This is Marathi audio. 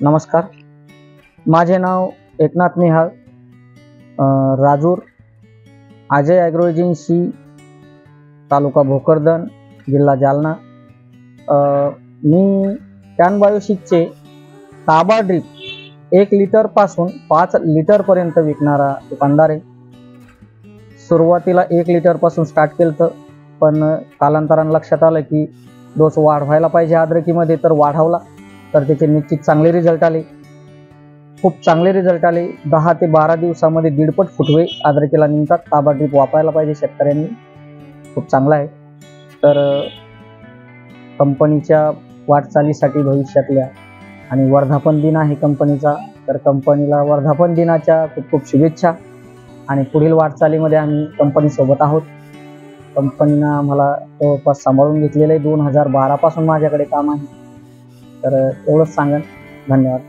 नमस्कार, माझे नाव एकनाथ निहाळ, राजूर, अजय ॲग्रो एजन्सी, तालुका भोकरदन, जिल्हा जालना। मी कॅन बायोशिकचे ताबा ड्रीप 1 लिटरपासून 5 लिटरपर्यंत विकणारा दुकानदार आहे। सुरुवातीला 1 लिटरपासून स्टार्ट केलं, पण कालांतराने लक्षात आलं की डोस वाढवायला पाहिजे अद्रकीमध्ये, तर वाढवला, तर त्याचे निश्चित चांगले रिझल्ट आले, खूप चांगले रिझल्ट आले। 10 ते 12 दिवसामध्ये 1.5 फुटवे अद्रकीला निघतात। ताबा ड्रीप वापरायला पाहिजे शेतकऱ्यांनी, खूप चांगला आहे। तर कंपनीच्या वाटचालीसाठी भविष्यातल्या, आणि वर्धापन दिन आहे कंपनीचा, तर कंपनीला वर्धापन दिनाच्या खूप खूप शुभेच्छा। आणि पुढील वाटचालीमध्ये आम्ही कंपनीसोबत आहोत। कंपनीनं आम्हाला जवळपास सांभाळून घेतलेलं आहे, 2012 पासून माझ्याकडे काम आहे। तर एवढंच सांगेन, धन्यवाद।